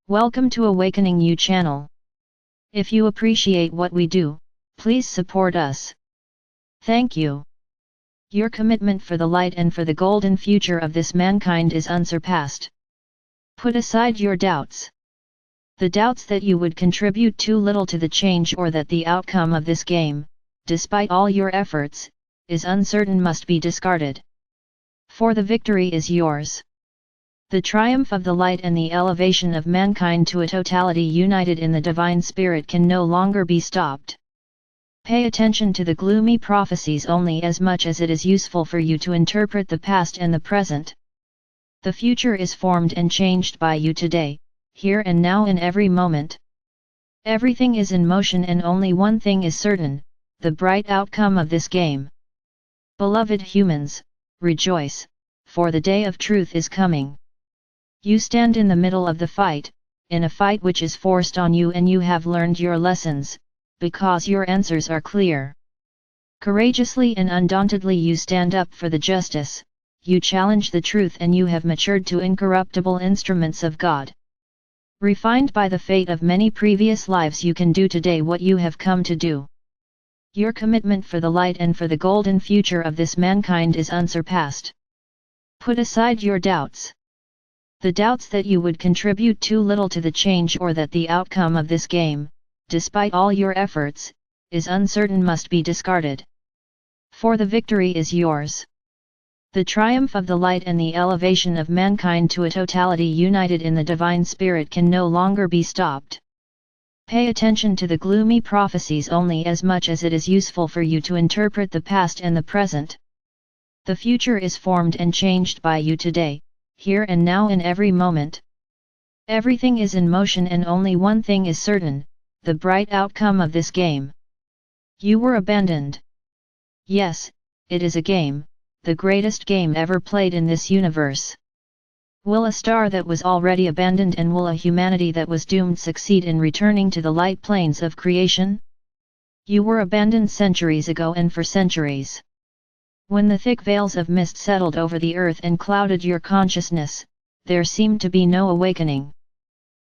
Welcome to Awakening You channel. If you appreciate what we do, please support us. Thank you. Your commitment for the light and for the golden future of this mankind is unsurpassed. Put aside your doubts. The doubts that you would contribute too little to the change or that the outcome of this game, despite all your efforts, is uncertain must be discarded. For the victory is yours. The triumph of the light and the elevation of mankind to a totality united in the divine spirit can no longer be stopped. Pay attention to the gloomy prophecies only as much as it is useful for you to interpret the past and the present. The future is formed and changed by you today, here and now in every moment. Everything is in motion and only one thing is certain, the bright outcome of this game. Beloved humans, rejoice, for the day of truth is coming. You stand in the middle of the fight, in a fight which is forced on you, and you have learned your lessons, because your answers are clear. Courageously and undauntedly you stand up for the justice, you challenge the truth, and you have matured to incorruptible instruments of God. Refined by the fate of many previous lives, you can do today what you have come to do. Your commitment for the light and for the golden future of this mankind is unsurpassed. Put aside your doubts. The doubts that you would contribute too little to the change or that the outcome of this game, despite all your efforts, is uncertain must be discarded. For the victory is yours. The triumph of the light and the elevation of mankind to a totality united in the divine spirit can no longer be stopped. Pay attention to the gloomy prophecies only as much as it is useful for you to interpret the past and the present. The future is formed and changed by you today, here and now in every moment. Everything is in motion and only one thing is certain, the bright outcome of this game. You were abandoned. Yes, it is a game, the greatest game ever played in this universe. Will a star that was already abandoned and will a humanity that was doomed succeed in returning to the light planes of creation? You were abandoned centuries ago and for centuries. When the thick veils of mist settled over the earth and clouded your consciousness, there seemed to be no awakening.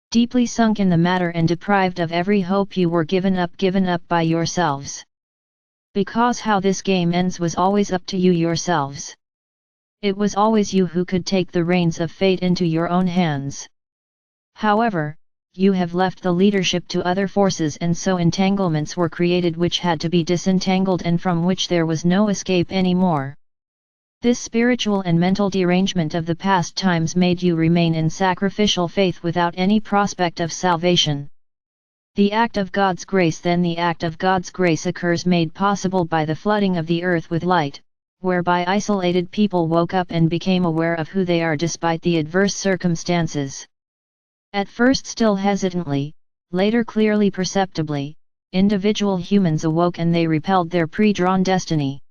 Deeply sunk in the matter and deprived of every hope, you were given up by yourselves. Because how this game ends was always up to you yourselves. It was always you who could take the reins of fate into your own hands. However, you have left the leadership to other forces, and so entanglements were created which had to be disentangled and from which there was no escape anymore. This spiritual and mental derangement of the past times made you remain in sacrificial faith without any prospect of salvation. The act of God's grace occurs, made possible by the flooding of the earth with light, whereby isolated people woke up and became aware of who they are despite the adverse circumstances. At first still hesitantly, later clearly perceptibly, individual humans awoke and they repelled their pre-drawn destiny.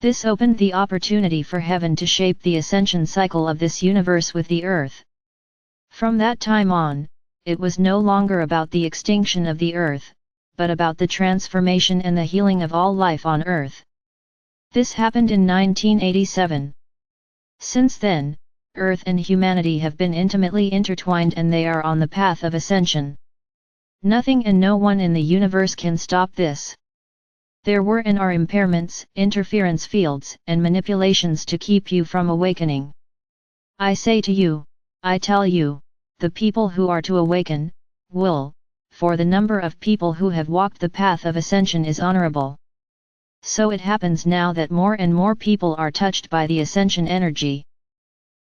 This opened the opportunity for heaven to shape the ascension cycle of this universe with the earth. From that time on, it was no longer about the extinction of the earth, but about the transformation and the healing of all life on earth. This happened in 1987. Since then, Earth and humanity have been intimately intertwined and they are on the path of ascension. Nothing and no one in the universe can stop this. There were and are impairments, interference fields, and manipulations to keep you from awakening. I say to you, I tell you, the people who are to awaken, will, for the number of people who have walked the path of ascension is honorable. So it happens now that more and more people are touched by the ascension energy.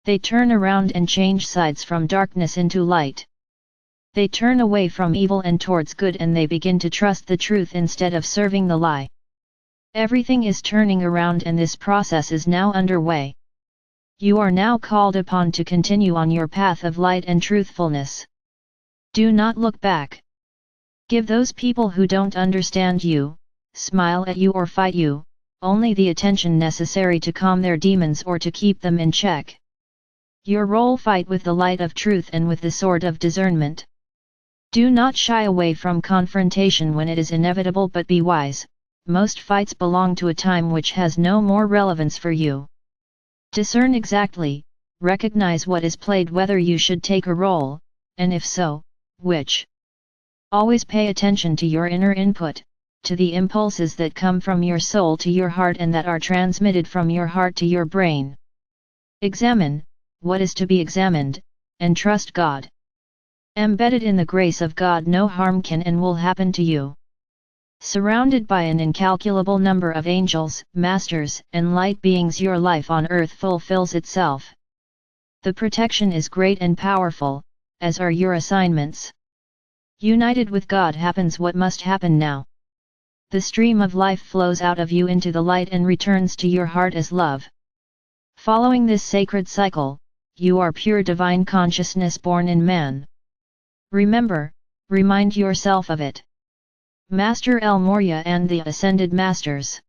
They turn around and change sides from darkness into light. They turn away from evil and towards good, and they begin to trust the truth instead of serving the lie. Everything is turning around and this process is now underway. You are now called upon to continue on your path of light and truthfulness. Do not look back. Give those people who don't understand you, smile at you or fight you, only the attention necessary to calm their demons or to keep them in check. Your role: fight with the light of truth and with the sword of discernment. Do not shy away from confrontation when it is inevitable, but be wise. Most fights belong to a time which has no more relevance for you. Discern exactly, recognize what is played, whether you should take a role, and if so, which? Always pay attention to your inner input, to the impulses that come from your soul to your heart and that are transmitted from your heart to your brain. Examine what is to be examined, and trust God. Embedded in the grace of God, no harm can and will happen to you. Surrounded by an incalculable number of angels, masters, and light beings, your life on earth fulfills itself. The protection is great and powerful, as are your assignments. United with God happens what must happen now. The stream of life flows out of you into the light and returns to your heart as love. Following this sacred cycle, you are pure divine consciousness born in man. Remember, remind yourself of it. Master El Morya and the Ascended Masters.